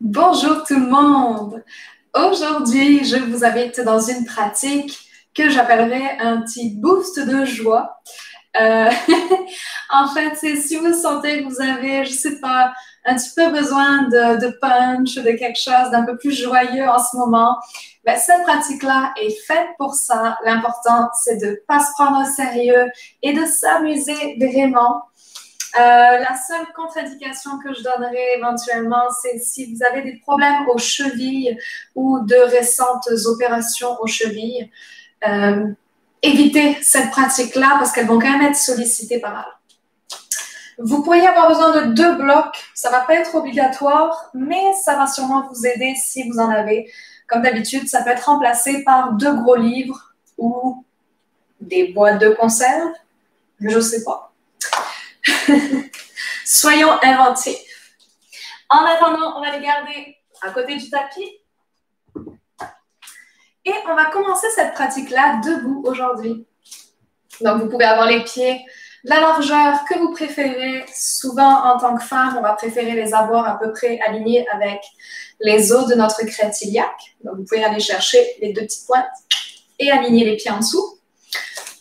Bonjour tout le monde! Aujourd'hui, je vous invite dans une pratique que j'appellerais un petit boost de joie. Euh, En fait, c'est si vous sentez que vous avez, je sais pas, un petit peu besoin de punch, de quelque chose d'un peu plus joyeux en ce moment, ben, cette pratique-là est faite pour ça. L'important, c'est de ne pas se prendre au sérieux et de s'amuser vraiment. La seule contre-indication que je donnerais éventuellement, c'est si vous avez des problèmes aux chevilles ou de récentes opérations aux chevilles, euh, évitez cette pratique-là parce qu'elles vont quand même être sollicitées pas mal. Vous pourriez avoir besoin de 2 blocs. Ça va pas être obligatoire, mais ça va sûrement vous aider si vous en avez. Comme d'habitude, ça peut être remplacé par 2 gros livres ou des boîtes de conserve. Je sais pas. Soyons inventifs. En attendant, on va les garder à côté du tapis. Et on va commencer cette pratique-là debout aujourd'hui. Donc, vous pouvez avoir les pieds de la largeur que vous préférez. Souvent, en tant que femme, on va préférer les avoir à peu près alignés avec les os de notre crête iliaque. Donc, vous pouvez aller chercher les 2 petites pointes et aligner les pieds en dessous.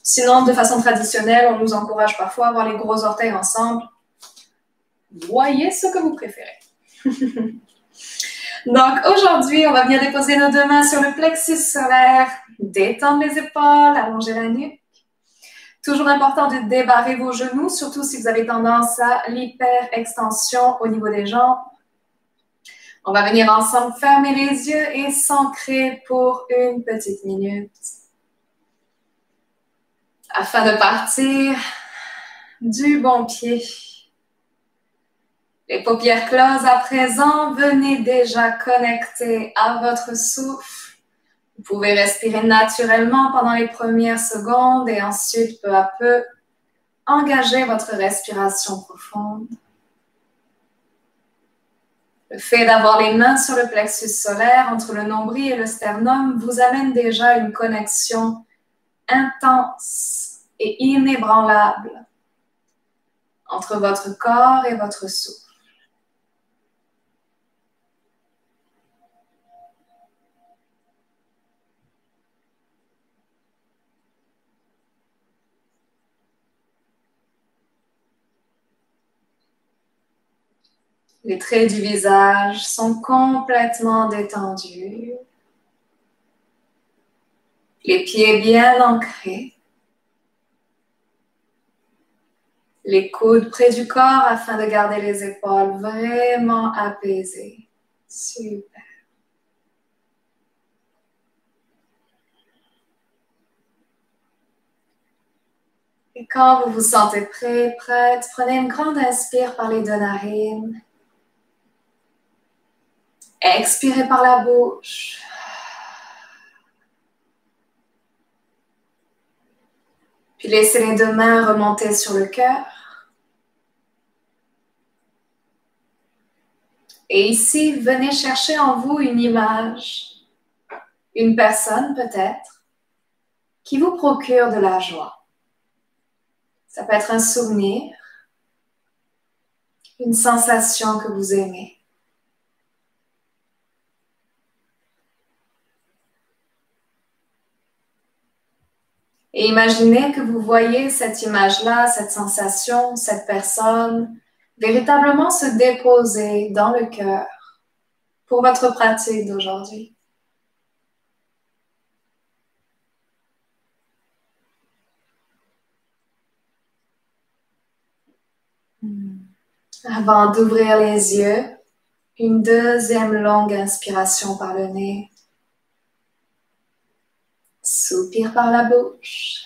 Sinon, de façon traditionnelle, on nous encourage parfois à avoir les gros orteils ensemble. Voyez ce que vous préférez. Donc, aujourd'hui, on va venir déposer nos 2 mains sur le plexus solaire, détendre les épaules, allonger la nuque. Toujours important de débarrer vos genoux, surtout si vous avez tendance à l'hyper-extension au niveau des jambes. On va venir ensemble fermer les yeux et s'ancrer pour une petite minute. Afin de partir du bon pied. Les paupières closes à présent, venez déjà connecter à votre souffle. Vous pouvez respirer naturellement pendant les premières secondes et ensuite, peu à peu, engager votre respiration profonde. Le fait d'avoir les mains sur le plexus solaire entre le nombril et le sternum vous amène déjà une connexion intense et inébranlable entre votre corps et votre souffle. Les traits du visage sont complètement détendus. Les pieds bien ancrés. Les coudes près du corps afin de garder les épaules vraiment apaisées. Super. Et quand vous vous sentez prêt, prête, prenez une grande inspire par les 2 narines. Expirez par la bouche. Puis laissez les 2 mains remonter sur le cœur. Et ici, venez chercher en vous une image, une personne peut-être, qui vous procure de la joie. Ça peut être un souvenir, une sensation que vous aimez. Et imaginez que vous voyez cette image-là, cette sensation, cette personne, véritablement se déposer dans le cœur pour votre pratique d'aujourd'hui. Avant d'ouvrir les yeux, une 2e longue inspiration par le nez. Soupir par la bouche.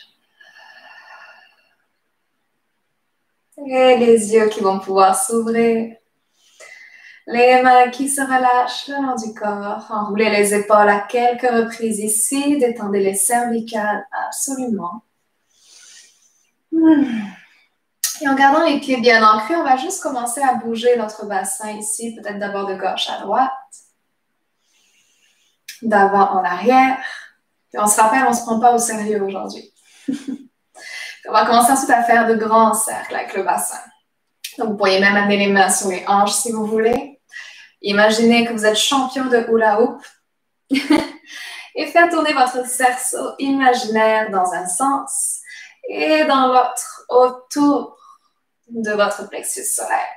Et les yeux qui vont pouvoir s'ouvrir. Les mains qui se relâchent le long du corps. Enroulez les épaules à quelques reprises ici. Détendez les cervicales absolument. Et en gardant les pieds bien ancrés, on va juste commencer à bouger notre bassin ici. Peut-être d'abord de gauche à droite. D'avant en arrière. Et on se rappelle, on ne se prend pas au sérieux aujourd'hui. On va commencer ensuite à faire de grands cercles avec le bassin. Donc, vous pourriez même amener les mains sur les hanches si vous voulez. Imaginez que vous êtes champion de hula hoop et faites tourner votre cerceau imaginaire dans un sens et dans l'autre autour de votre plexus solaire.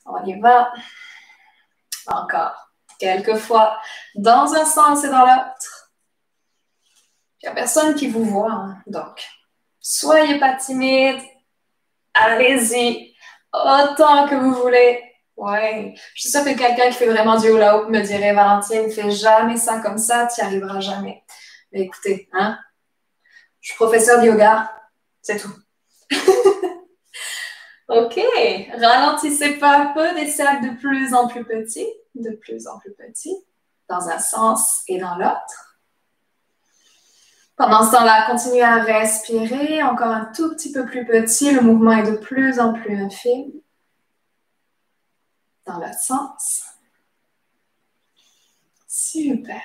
On y va. Encore. Quelques fois dans un sens et dans l'autre. Il n'y a personne qui vous voit, hein, donc soyez pas timide. Allez-y autant que vous voulez. Ouais, je suis sûre que quelqu'un qui fait vraiment du hula hoop me dirait, Valentine, fais jamais ça comme ça, tu n'y arriveras jamais. Mais écoutez, hein, je suis professeure de yoga, c'est tout. Ok, ralentissez pas un peu, des cercles de plus en plus petits, dans un sens et dans l'autre. Pendant ce temps-là, continuez à respirer, encore un tout petit peu plus petit, le mouvement est de plus en plus infime. Dans l'autre sens. Super.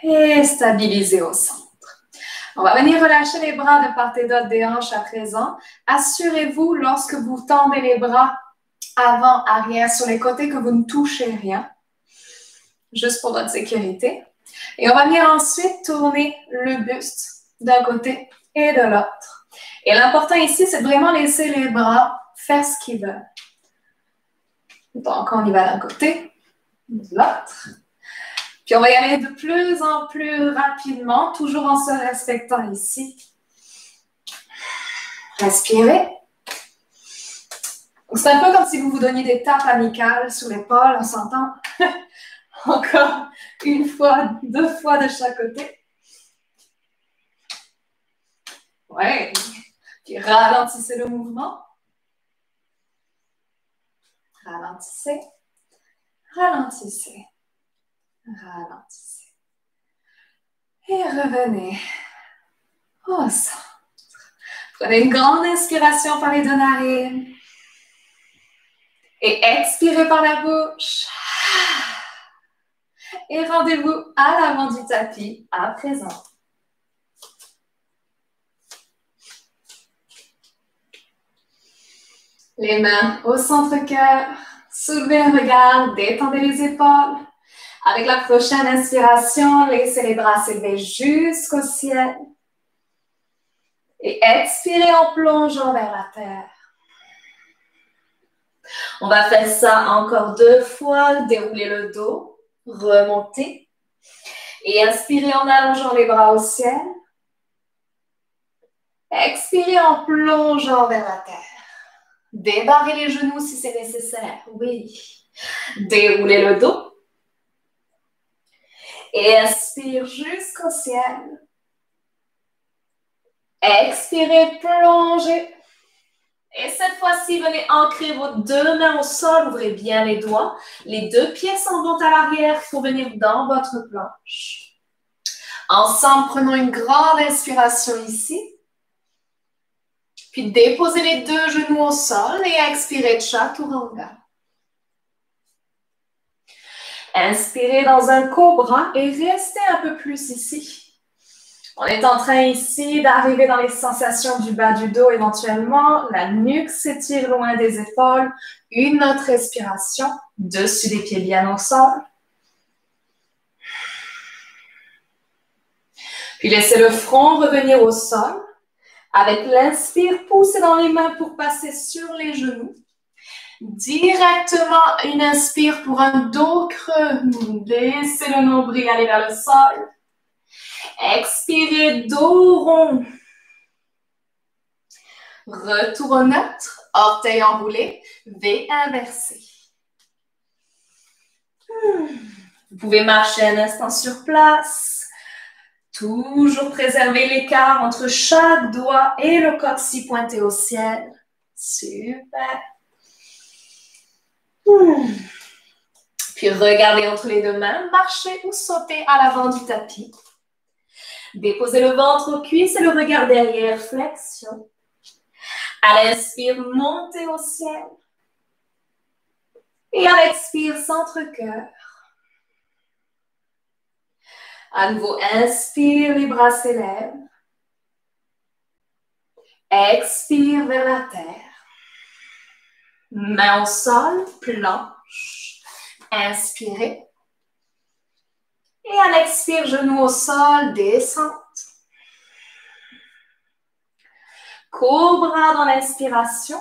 Et stabilisez au centre. On va venir relâcher les bras de part et d'autre des hanches à présent. Assurez-vous, lorsque vous tendez les bras avant, arrière, sur les côtés, que vous ne touchez rien. Juste pour votre sécurité. Et on va venir ensuite tourner le buste d'un côté et de l'autre. Et l'important ici, c'est de vraiment laisser les bras faire ce qu'ils veulent. Donc, on y va d'un côté, de l'autre. Puis, on va y aller de plus en plus rapidement, toujours en se respectant ici. Respirez. C'est un peu comme si vous vous donniez des tapes amicales sur l'épaule, on s'entend? Encore une fois, 2 fois de chaque côté. Ouais. Puis, ralentissez le mouvement. Ralentissez. Ralentissez. Ralentissez. Et revenez au centre. Prenez une grande inspiration par les deux narines. Et expirez par la bouche. Et rendez-vous à l'avant du tapis à présent. Les mains au centre-cœur. Soulevez un regard, détendez les épaules. Avec la prochaine inspiration, laissez les bras s'élever jusqu'au ciel. Et expirez en plongeant vers la terre. On va faire ça encore 2 fois. Déroulez le dos, remontez. Et inspirez en allongeant les bras au ciel. Expirez en plongeant vers la terre. Débarrez les genoux si c'est nécessaire. Oui. Déroulez le dos. Et inspire jusqu'au ciel. Expirez, plongez. Et cette fois-ci, venez ancrer vos 2 mains au sol. Ouvrez bien les doigts. Les 2 pieds s'en vont à l'arrière pour venir dans votre planche. Ensemble, prenons une grande inspiration ici. Puis déposez les 2 genoux au sol et expirez Chaturanga. Inspirez dans un cobra et restez un peu plus ici. On est en train ici d'arriver dans les sensations du bas du dos éventuellement. La nuque s'étire loin des épaules. Une autre respiration. Dessus des pieds bien au sol. Puis laissez le front revenir au sol. Avec l'inspire, poussez dans les mains pour passer sur les genoux. Directement une inspire pour un dos creux. Laissez le nombril aller vers le sol. Expirez, dos rond. Retour au neutre, orteil enroulé, V inversé. Vous pouvez marcher un instant sur place. Toujours préserver l'écart entre chaque doigt et le coccyx pointé au ciel. Super. Puis regardez entre les 2 mains, marchez ou sautez à l'avant du tapis. Déposez le ventre aux cuisses et le regard derrière, flexion. À l'inspire, montez au ciel. Et à l'expire, centre-cœur. À nouveau, inspire, les bras s'élèvent. Expire vers la terre. Main au sol, planche. Inspirez. Et à l'expire, genoux au sol, descente. Cobra dans l'inspiration.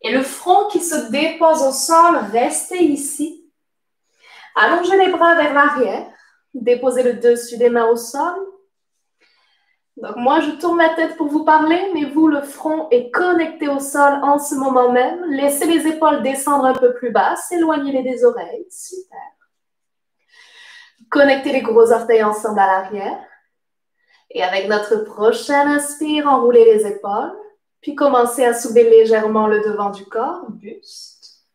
Et le front qui se dépose au sol, restez ici. Allongez les bras vers l'arrière. Déposez le dessus des mains au sol. Donc moi, je tourne ma tête pour vous parler, mais vous, le front est connecté au sol en ce moment même. Laissez les épaules descendre un peu plus bas. Éloignez-les des oreilles. Super. Connectez les gros orteils ensemble à l'arrière. Et avec notre prochaine inspire, enroulez les épaules. Puis commencez à soulever légèrement le devant du corps, buste,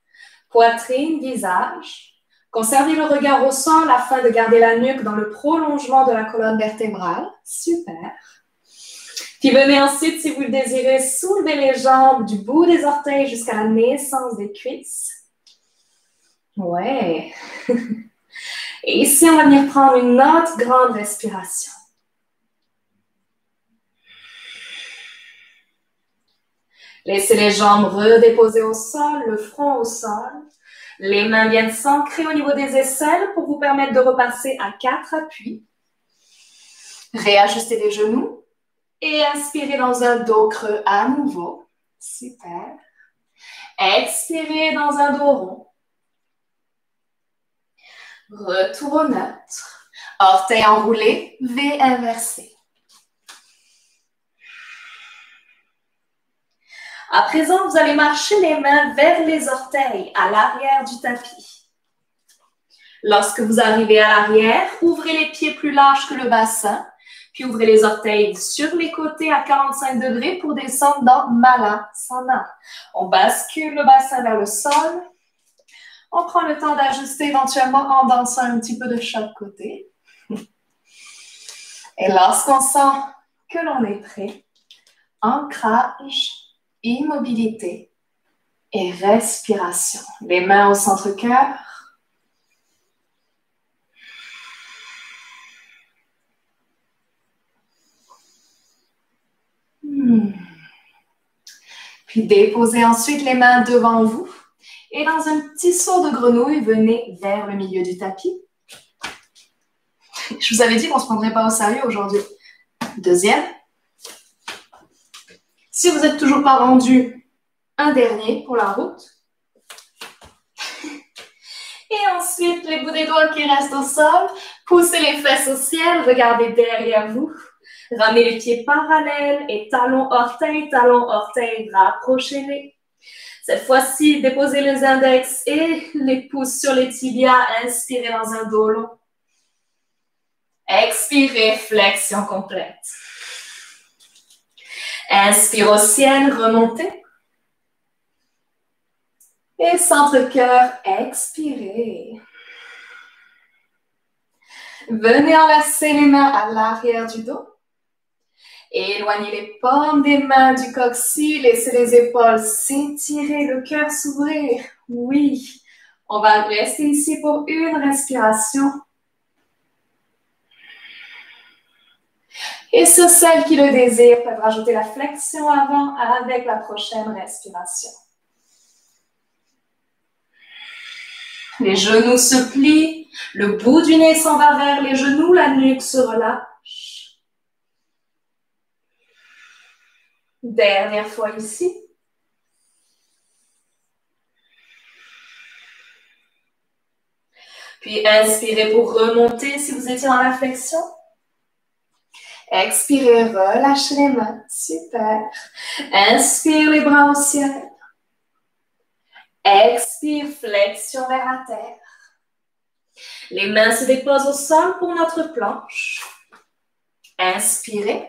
poitrine, visage. Conservez le regard au sol afin de garder la nuque dans le prolongement de la colonne vertébrale. Super. Puis venez ensuite, si vous le désirez, soulever les jambes du bout des orteils jusqu'à la naissance des cuisses. Ouais. Et ici, on va venir prendre une autre grande respiration. Laissez les jambes redéposer au sol, le front au sol. Les mains viennent s'ancrer au niveau des aisselles pour vous permettre de repasser à 4 appuis. Réajustez les genoux et inspirez dans un dos creux à nouveau. Super. Expirez dans un dos rond. Retour au neutre. Orteils enroulés, V inversé. À présent, vous allez marcher les mains vers les orteils, à l'arrière du tapis. Lorsque vous arrivez à l'arrière, ouvrez les pieds plus larges que le bassin, puis ouvrez les orteils sur les côtés à 45 degrés pour descendre dans Malasana. On bascule le bassin vers le sol. On prend le temps d'ajuster éventuellement en dansant un petit peu de chaque côté. Et lorsqu'on sent que l'on est prêt, ancrage, immobilité et respiration. Les mains au centre-cœur. Puis déposez ensuite les mains devant vous. Et dans un petit saut de grenouille, venez vers le milieu du tapis. Je vous avais dit qu'on ne se prendrait pas au sérieux aujourd'hui. Deuxième. Si vous n'êtes toujours pas rendu, un dernier pour la route. Et ensuite, les bouts des doigts qui restent au sol. Poussez les fesses au ciel, regardez derrière vous. Ramenez les pieds parallèles et talons, orteils, rapprochez-les. Cette fois-ci, déposez les index et les pouces sur les tibias. Inspirez dans un dos long. Expirez, flexion complète. Inspire au ciel, remontez. Et centre-cœur, expirez. Venez enlacer les mains à l'arrière du dos. Éloignez les paumes des mains du coccyx, laissez les épaules s'étirer, le cœur s'ouvrir. Oui, on va rester ici pour une respiration. Et sur celles qui le désirent peuvent rajouter la flexion avant avec la prochaine respiration. Les genoux se plient, le bout du nez s'en va vers les genoux, la nuque se relâche. Dernière fois ici. Puis inspirez pour remonter si vous étiez dans la flexion. Expirez, relâchez les mains. Super. Inspire les bras au ciel. Expire, flexion vers la terre. Les mains se déposent au sol pour notre planche. Inspirez.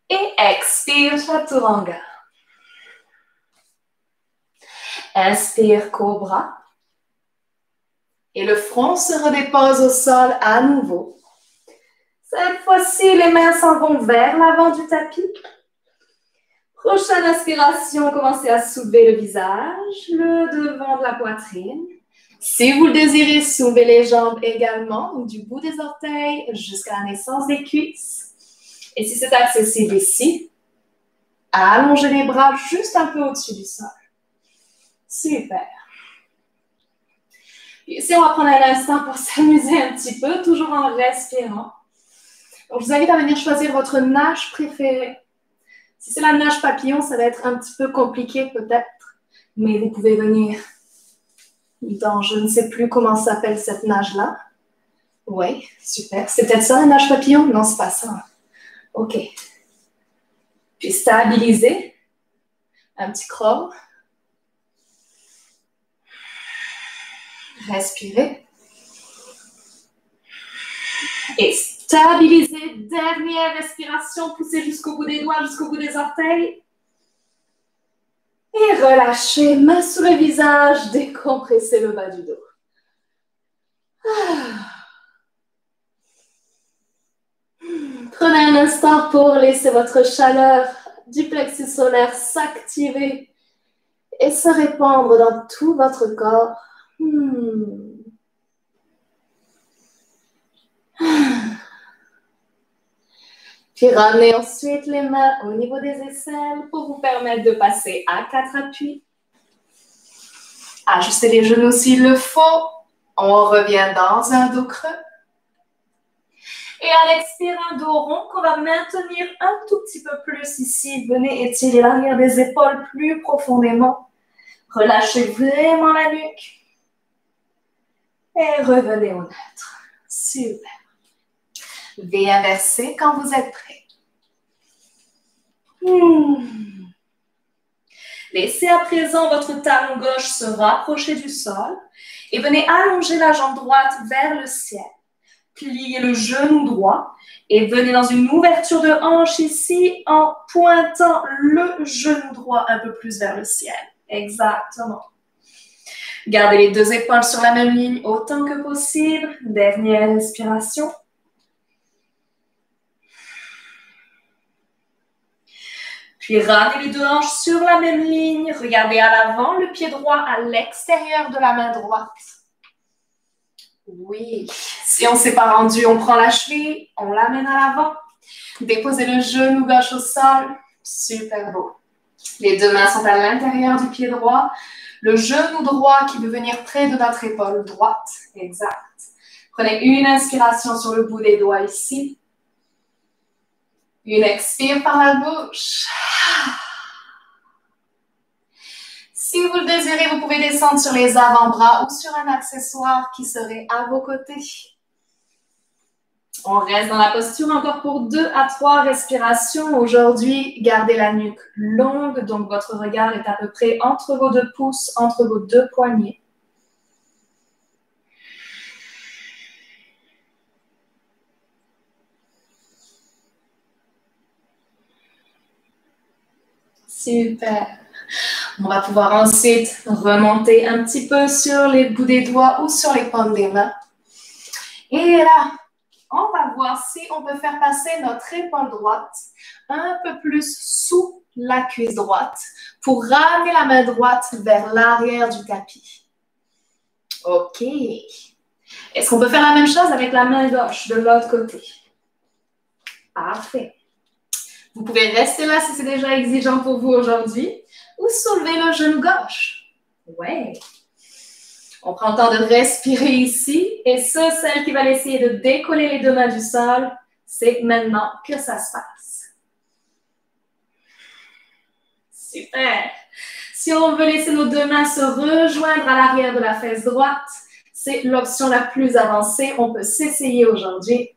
Et expire, chaturanga. Inspire, cobra. Et le front se redépose au sol à nouveau. Cette fois-ci, les mains s'en vont vers l'avant du tapis. Prochaine inspiration, commencez à soulever le visage, le devant de la poitrine. Si vous le désirez, soulevez les jambes également, donc du bout des orteils jusqu'à la naissance des cuisses. Et si c'est accessible ici, allongez les bras juste un peu au-dessus du sol. Super. Ici, on va prendre un instant pour s'amuser un petit peu, toujours en respirant. Donc, je vous invite à venir choisir votre nage préférée. Si c'est la nage papillon, ça va être un petit peu compliqué peut-être, mais vous pouvez venir dans, je ne sais plus comment s'appelle cette nage-là. Oui, super. C'est peut-être ça, la nage papillon? Non, c'est pas ça. OK. Puis stabiliser. Un petit crawl. Respirez. Et stabiliser. Dernière respiration. Poussez jusqu'au bout des doigts, jusqu'au bout des orteils. Et relâchez. Main sur le visage. Décompressez le bas du dos. Prenez un instant pour laisser votre chaleur du plexus solaire s'activer et se répandre dans tout votre corps. Puis ramenez ensuite les mains au niveau des aisselles pour vous permettre de passer à 4 appuis. Ajustez les genoux s'il le faut. On revient dans un dos creux. Et à l'expire, un dos rond qu'on va maintenir un tout petit peu plus ici. Venez étirer l'arrière des épaules plus profondément. Relâchez vraiment la nuque. Et revenez au neutre. Super. V inversé quand vous êtes prêt. Laissez à présent votre talon gauche se rapprocher du sol et venez allonger la jambe droite vers le ciel. Pliez le genou droit et venez dans une ouverture de hanche ici en pointant le genou droit un peu plus vers le ciel. Exactement. Gardez les deux épaules sur la même ligne autant que possible. Dernière respiration. Puis ramenez les deux hanches sur la même ligne. Regardez à l'avant, le pied droit à l'extérieur de la main droite. Oui. Si on ne s'est pas rendu, on prend la cheville, on l'amène à l'avant. Déposez le genou gauche au sol. Super beau. Les deux mains sont à l'intérieur du pied droit. Le genou droit qui veut venir près de notre épaule droite. Exact. Prenez une inspiration sur le bout des doigts ici. Une expire par la bouche. Si vous le désirez, vous pouvez descendre sur les avant-bras ou sur un accessoire qui serait à vos côtés. On reste dans la posture encore pour 2 à 3 respirations. Aujourd'hui, gardez la nuque longue, donc votre regard est à peu près entre vos 2 pouces, entre vos 2 poignets. Super. On va pouvoir ensuite remonter un petit peu sur les bouts des doigts ou sur les paumes des mains. Et là, on va voir si on peut faire passer notre épaule droite un peu plus sous la cuisse droite pour ramener la main droite vers l'arrière du tapis. OK. Est-ce qu'on peut faire la même chose avec la main gauche de l'autre côté? Parfait. Vous pouvez rester là si c'est déjà exigeant pour vous aujourd'hui ou soulever le genou gauche. Ouais. On prend le temps de respirer ici et celle qui va essayer de décoller les deux mains du sol, c'est maintenant que ça se passe. Super. Si on veut laisser nos deux mains se rejoindre à l'arrière de la fesse droite, c'est l'option la plus avancée. On peut s'essayer aujourd'hui.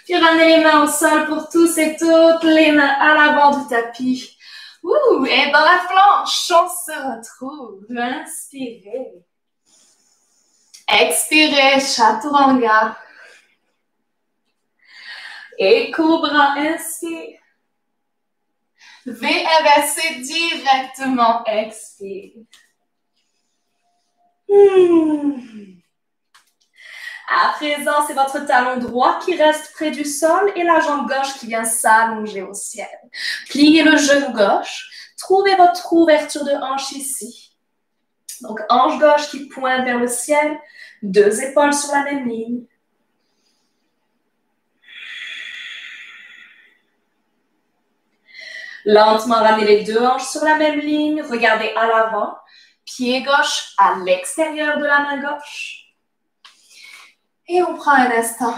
Puis ramenez les mains au sol pour tous et toutes, les mains à l'avant du tapis. Et dans la planche, on se retrouve. Inspirez. Expirez, chaturanga. Et cobra, inspire. V inversé directement, expire. À présent, c'est votre talon droit qui reste près du sol et la jambe gauche qui vient s'allonger au ciel. Pliez le genou gauche. Trouvez votre ouverture de hanche ici. Donc, hanche gauche qui pointe vers le ciel. Deux épaules sur la même ligne. Lentement ramenez les deux hanches sur la même ligne. Regardez à l'avant. Pied gauche à l'extérieur de la main gauche. Et on prend un instant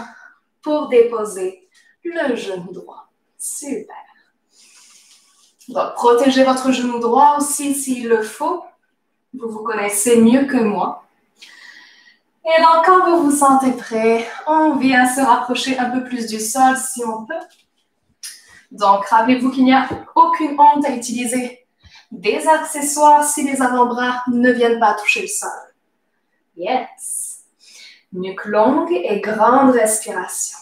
pour déposer le genou droit. Super. Donc, protégez votre genou droit aussi s'il le faut. Vous vous connaissez mieux que moi. Et donc, quand vous vous sentez prêt, on vient se rapprocher un peu plus du sol si on peut. Donc, rappelez-vous qu'il n'y a aucune honte à utiliser des accessoires si les avant-bras ne viennent pas toucher le sol. Yes. Nuque longue et grande respiration.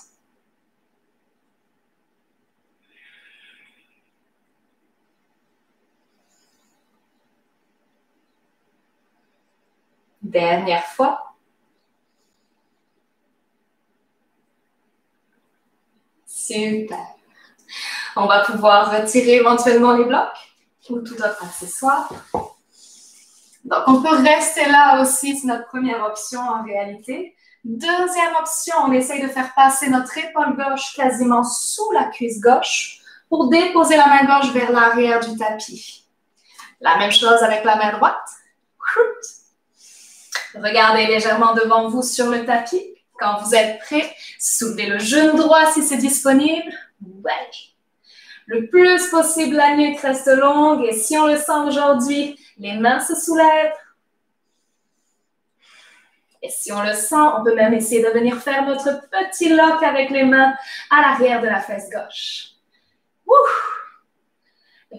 Dernière fois. Super. On va pouvoir retirer éventuellement les blocs ou tout autre accessoire. Donc, on peut rester là aussi, c'est notre première option en réalité. Deuxième option, on essaye de faire passer notre épaule gauche quasiment sous la cuisse gauche pour déposer la main gauche vers l'arrière du tapis. La même chose avec la main droite. Regardez légèrement devant vous sur le tapis. Quand vous êtes prêt, soulevez le genou droit si c'est disponible. Ouais. Le plus possible, la nuque reste longue et si on le sent aujourd'hui, les mains se soulèvent. Et si on le sent, on peut même essayer de venir faire notre petit lock avec les mains à l'arrière de la fesse gauche. Ouh.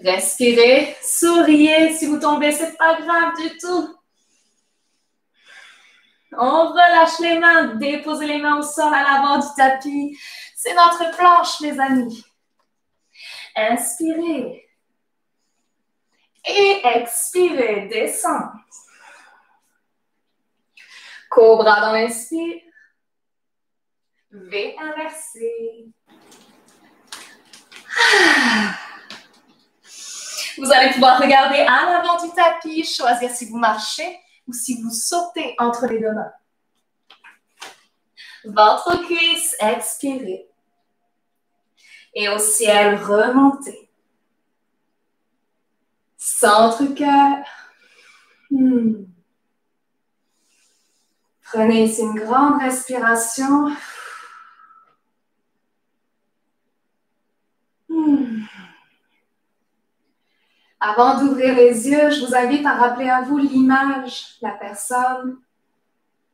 Respirez, souriez. Si vous tombez, c'est pas grave du tout. On relâche les mains, déposez les mains au sol à l'avant du tapis. C'est notre planche, les amis. Inspirez. Et expirez, descendre. Cobra dans l'inspire. V inversé. Vous allez pouvoir regarder à l'avant du tapis, choisir si vous marchez ou si vous sautez entre les deux mains. Ventre cuisse, expirez. Et au ciel, remontez. Centre-cœur. Prenez ici une grande respiration. Avant d'ouvrir les yeux, je vous invite à rappeler à vous l'image, la personne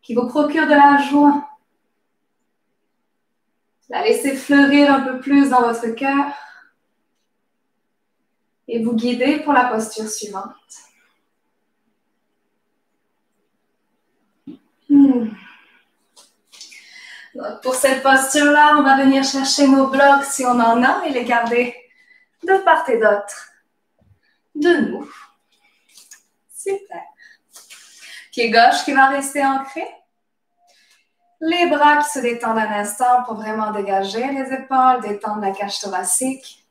qui vous procure de la joie. La laissez fleurir un peu plus dans votre cœur et vous guider pour la posture suivante. Donc, pour cette posture-là, on va venir chercher nos blocs si on en a et les garder de part et d'autre de nous. Super. Pied gauche qui va rester ancré. Les bras qui se détendent un instant pour vraiment dégager les épaules, détendre la cage thoracique.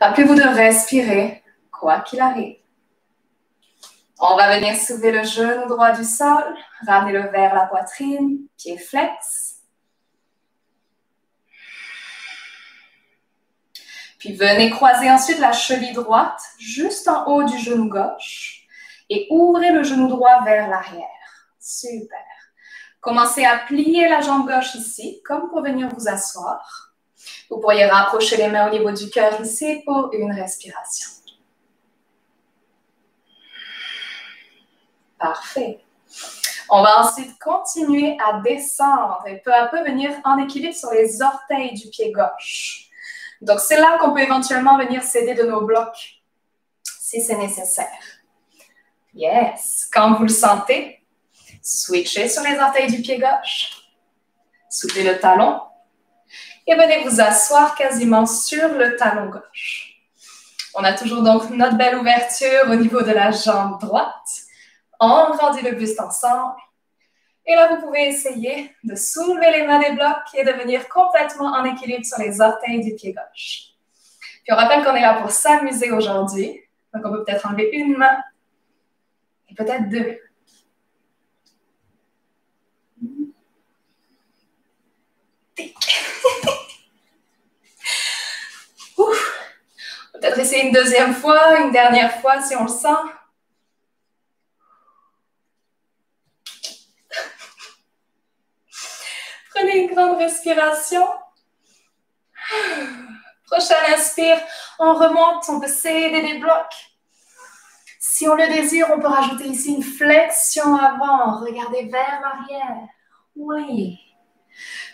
Rappelez-vous de respirer, quoi qu'il arrive. On va venir soulever le genou droit du sol, ramener-le vers la poitrine, pied flex. Puis venez croiser ensuite la cheville droite juste en haut du genou gauche et ouvrez le genou droit vers l'arrière. Super. Commencez à plier la jambe gauche ici, comme pour venir vous asseoir. Vous pourriez rapprocher les mains au niveau du cœur ici pour une respiration. Parfait. On va ensuite continuer à descendre et peu à peu venir en équilibre sur les orteils du pied gauche. Donc, c'est là qu'on peut éventuellement venir s'aider de nos blocs, si c'est nécessaire. Yes. Quand vous le sentez, switchez sur les orteils du pied gauche. Soulevez le talon. Et venez vous asseoir quasiment sur le talon gauche. On a toujours donc notre belle ouverture au niveau de la jambe droite. On grandit le buste ensemble. Et là, vous pouvez essayer de soulever les mains des blocs et de venir complètement en équilibre sur les orteils du pied gauche. Puis on rappelle qu'on est là pour s'amuser aujourd'hui. Donc, on peut peut-être enlever une main et peut-être deux. Ouf. Peut-être essayer une deuxième fois, une dernière fois si on le sent. Prenez une grande respiration. Prochaine inspire, on remonte, on peut s'aider des blocs. Si on le désire, on peut rajouter ici une flexion avant. Regardez vers l'arrière. Oui.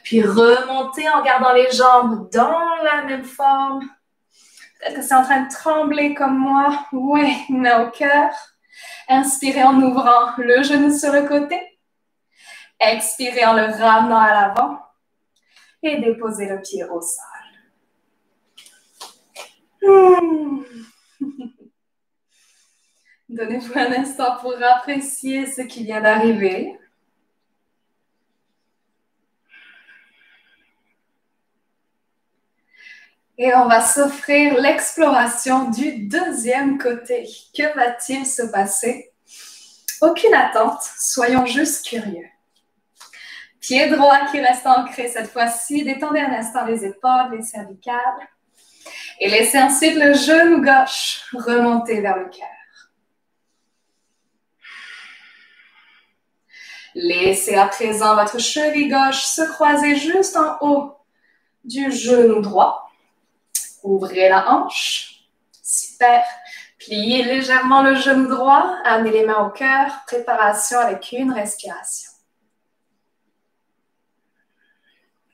Puis remonter en gardant les jambes dans la même forme. Peut-être que c'est en train de trembler comme moi. Oui, main au cœur. Inspirez en ouvrant le genou sur le côté. Expirez en le ramenant à l'avant. Et déposez le pied au sol. Donnez-vous un instant pour apprécier ce qui vient d'arriver. Et on va s'offrir l'exploration du deuxième côté. Que va-t-il se passer? Aucune attente, soyons juste curieux. Pied droit qui reste ancré cette fois-ci. Détendez un instant les épaules, les cervicales. Et laissez ensuite le genou gauche remonter vers le cœur. Laissez à présent votre cheville gauche se croiser juste en haut du genou droit. Ouvrez la hanche. Super. Pliez légèrement le genou droit. Amenez les mains au cœur. Préparation avec une respiration.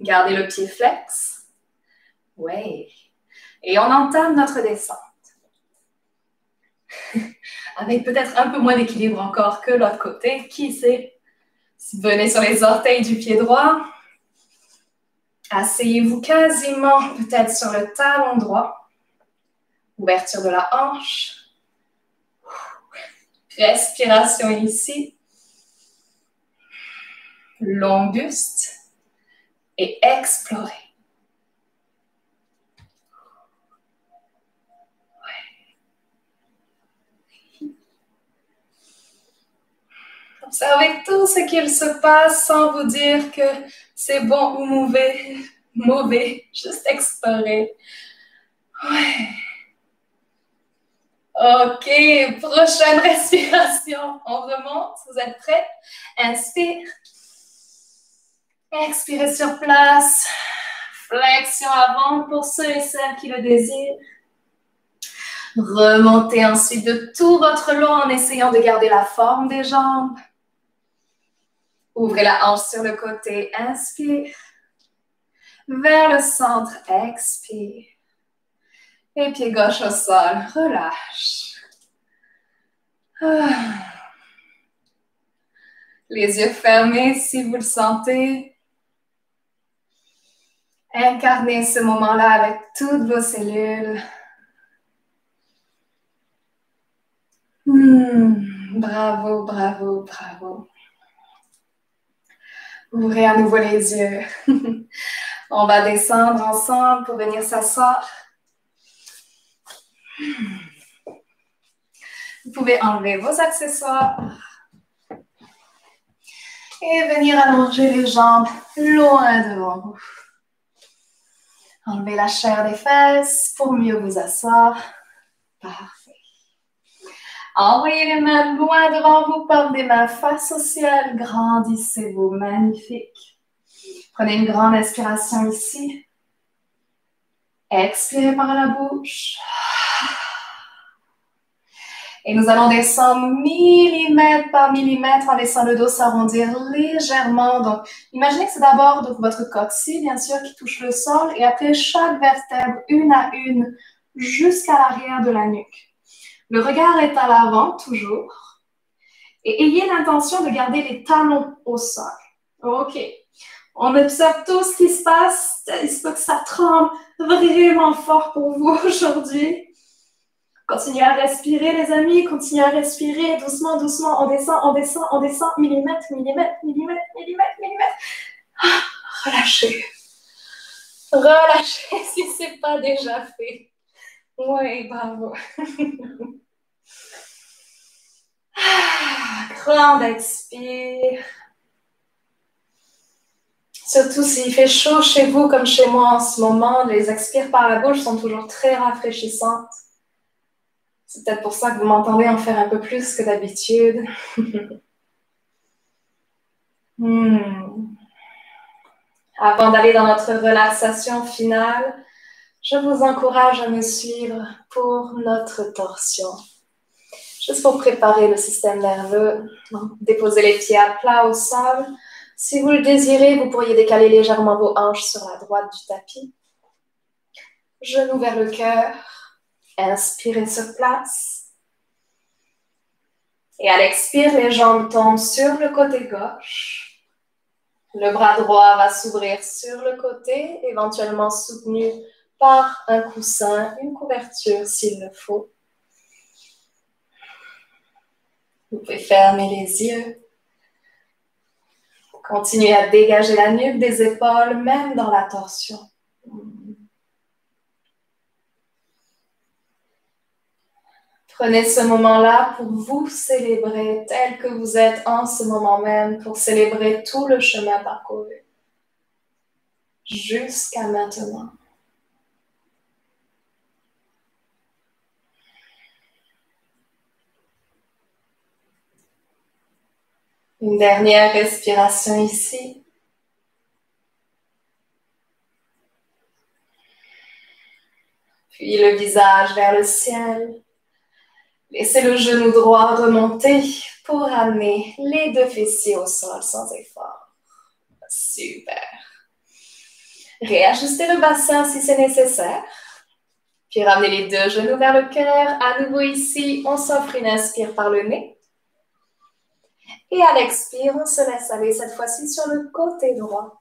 Gardez le pied flex. Oui. Et on entame notre descente. Avec peut-être un peu moins d'équilibre encore que l'autre côté. Qui sait? Venez sur les orteils du pied droit. Asseyez-vous quasiment peut-être sur le talon droit. Ouverture de la hanche. Respiration ici. Long buste. Et explorez. Observez tout ce qu'il se passe sans vous dire que c'est bon ou mauvais. Mauvais. Juste explorer. Ouais. Ok, prochaine respiration. On remonte. Vous êtes prêts? Inspire. Expirez sur place. Flexion avant pour ceux et celles qui le désirent. Remontez ensuite de tout votre long en essayant de garder la forme des jambes. Ouvrez la hanche sur le côté. Inspire. Vers le centre. Expire. Et pied gauche au sol. Relâche. Les yeux fermés si vous le sentez. Incarnez ce moment-là avec toutes vos cellules. Bravo, bravo, bravo. Ouvrez à nouveau les yeux. On va descendre ensemble pour venir s'asseoir. Vous pouvez enlever vos accessoires et venir allonger les jambes loin devant vous. Enlevez la chair des fesses pour mieux vous asseoir. Parfait. Envoyez les mains loin devant vous, portez des mains face au ciel. Grandissez-vous, magnifique. Prenez une grande inspiration ici. Expirez par la bouche. Et nous allons descendre millimètre par millimètre en laissant le dos s'arrondir légèrement. Donc, imaginez que c'est d'abord votre coccyx, bien sûr, qui touche le sol. Et après, chaque vertèbre, une à une, jusqu'à l'arrière de la nuque. Le regard est à l'avant, toujours. Et ayez l'intention de garder les talons au sol. OK. On observe tout ce qui se passe. Il se peut que ça tremble vraiment fort pour vous aujourd'hui. Continuez à respirer, les amis. Continuez à respirer doucement, doucement. On descend, on descend, on descend. Millimètre, millimètre, millimètre, millimètre, millimètre. Relâchez. Relâchez si ce n'est pas déjà fait. Oui, bravo. Grande expire. Surtout s'il fait chaud chez vous comme chez moi en ce moment, les expires par la bouche sont toujours très rafraîchissantes. C'est peut-être pour ça que vous m'entendez en faire un peu plus que d'habitude. Avant d'aller dans notre relaxation finale, je vous encourage à me suivre pour notre torsion. Juste pour préparer le système nerveux, déposez les pieds à plat au sol. Si vous le désirez, vous pourriez décaler légèrement vos hanches sur la droite du tapis. Genoux vers le cœur. Inspirez sur place. Et à l'expire, les jambes tombent sur le côté gauche. Le bras droit va s'ouvrir sur le côté, éventuellement soutenu par un coussin, une couverture s'il le faut. Vous pouvez fermer les yeux. Continuez à dégager la nuque des épaules, même dans la torsion. Prenez ce moment-là pour vous célébrer tel que vous êtes en ce moment même, pour célébrer tout le chemin parcouru jusqu'à maintenant. Une dernière respiration ici. Puis le visage vers le ciel. Laissez le genou droit remonter pour amener les deux fessiers au sol sans effort. Super. Réajustez le bassin si c'est nécessaire. Puis ramenez les deux genoux vers le cœur. À nouveau ici, on s'offre une inspire par le nez. Et à l'expire, on se laisse aller cette fois-ci sur le côté droit.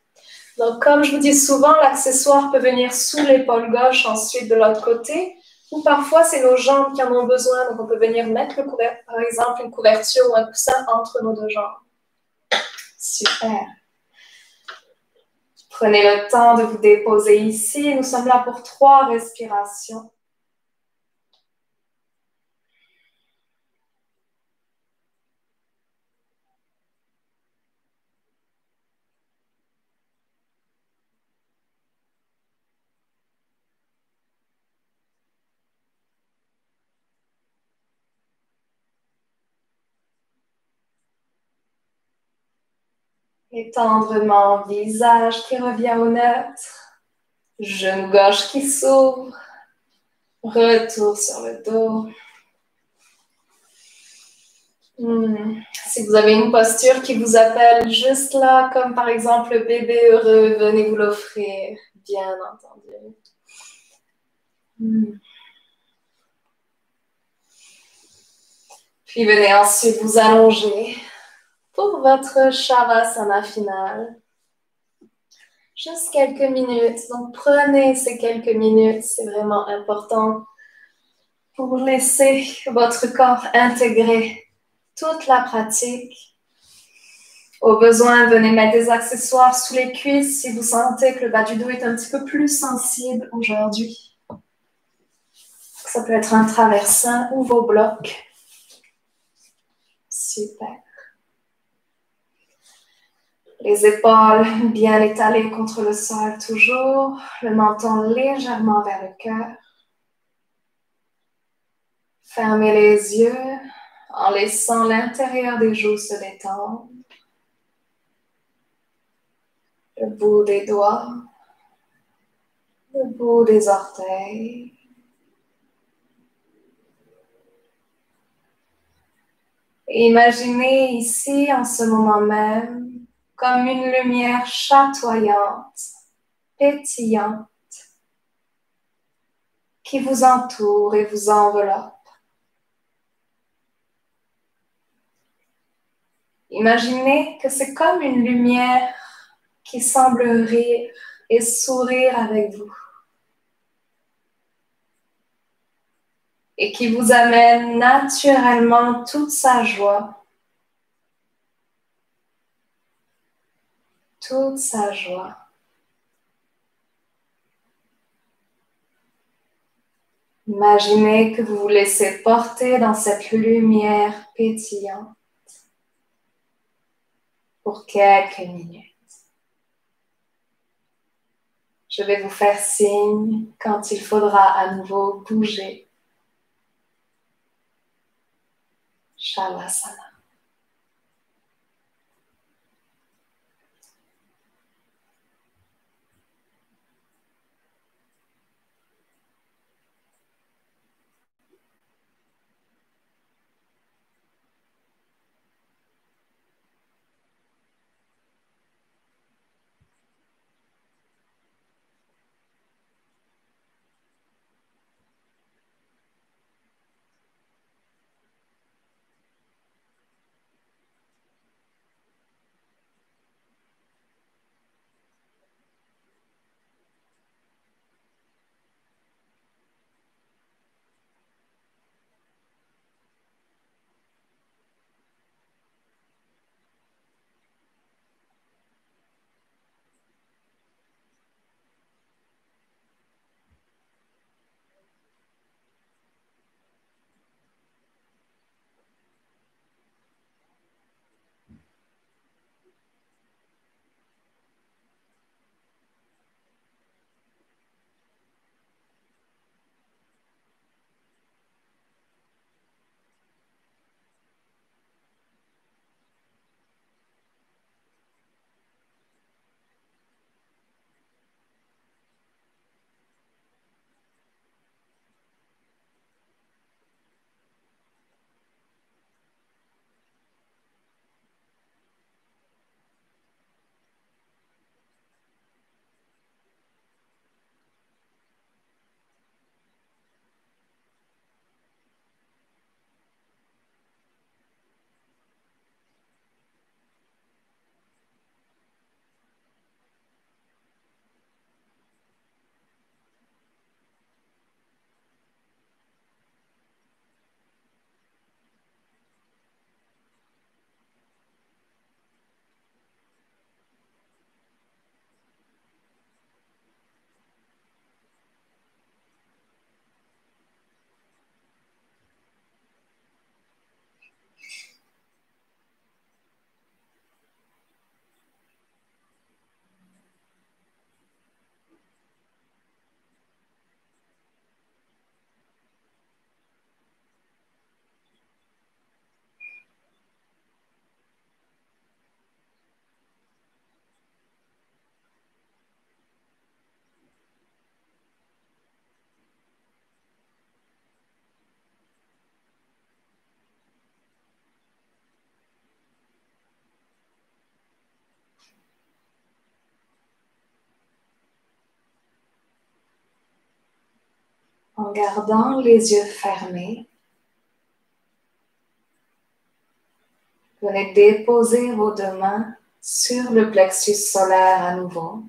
Donc, comme je vous dis souvent, l'accessoire peut venir sous l'épaule gauche, ensuite de l'autre côté. Ou parfois, c'est nos jambes qui en ont besoin. Donc, on peut venir mettre par exemple, une couverture ou un coussin entre nos deux jambes. Super. Prenez le temps de vous déposer ici. Nous sommes là pour 3 respirations. Et tendrement, visage qui revient au neutre. Genou gauche qui s'ouvre. Retour sur le dos. Si vous avez une posture qui vous appelle juste là, comme par exemple le bébé heureux, venez vous l'offrir, bien entendu. Puis venez ensuite vous allonger pour votre Shavasana final. Juste quelques minutes. Donc prenez ces quelques minutes, c'est vraiment important pour laisser votre corps intégrer toute la pratique. Au besoin, venez mettre des accessoires sous les cuisses si vous sentez que le bas du dos est un petit peu plus sensible aujourd'hui. Ça peut être un traversin ou vos blocs. Super. Les épaules bien étalées contre le sol toujours. Le menton légèrement vers le cœur. Fermez les yeux en laissant l'intérieur des joues se détendre. Le bout des doigts. Le bout des orteils. Imaginez ici, en ce moment même, comme une lumière chatoyante, pétillante, qui vous entoure et vous enveloppe. Imaginez que c'est comme une lumière qui semble rire et sourire avec vous. Et qui vous amène naturellement toute sa joie. Toute sa joie. Imaginez que vous vous laissez porter dans cette lumière pétillante pour quelques minutes. Je vais vous faire signe quand il faudra à nouveau bouger. Shavasana. En gardant les yeux fermés, venez déposer vos deux mains sur le plexus solaire à nouveau.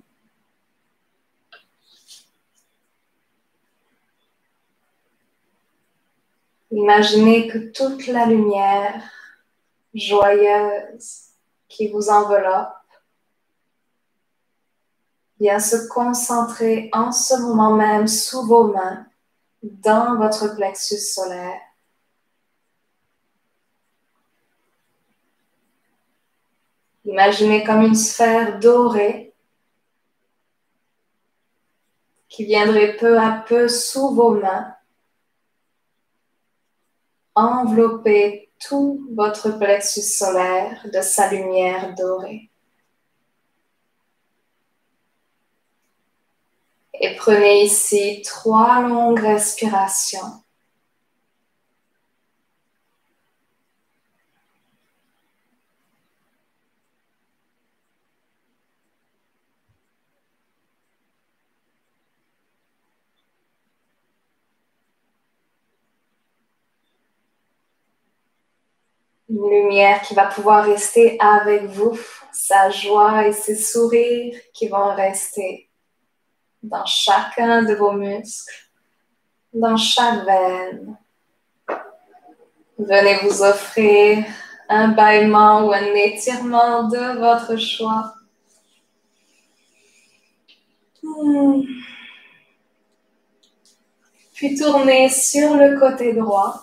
Imaginez que toute la lumière joyeuse qui vous enveloppe vient se concentrer en ce moment même sous vos mains dans votre plexus solaire. Imaginez comme une sphère dorée qui viendrait peu à peu sous vos mains envelopper tout votre plexus solaire de sa lumière dorée. Et prenez ici 3 longues respirations. Une lumière qui va pouvoir rester avec vous, sa joie et ses sourires qui vont rester dans chacun de vos muscles, dans chaque veine. Venez vous offrir un bâillement ou un étirement de votre choix. Puis tournez sur le côté droit.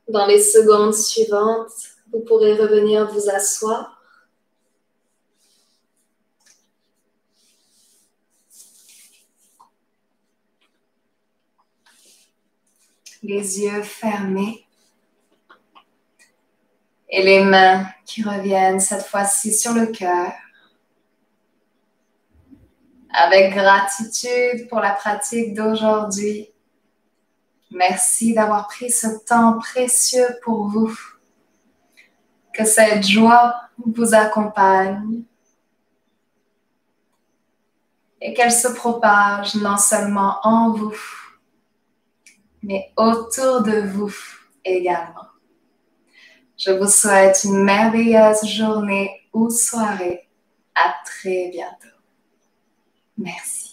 Dans les secondes suivantes, vous pourrez revenir vous asseoir. les yeux fermés et les mains qui reviennent cette fois-ci sur le cœur. Avec gratitude pour la pratique d'aujourd'hui. Merci d'avoir pris ce temps précieux pour vous. Que cette joie vous accompagne et qu'elle se propage non seulement en vous, mais autour de vous également. Je vous souhaite une merveilleuse journée ou soirée. À très bientôt. Merci.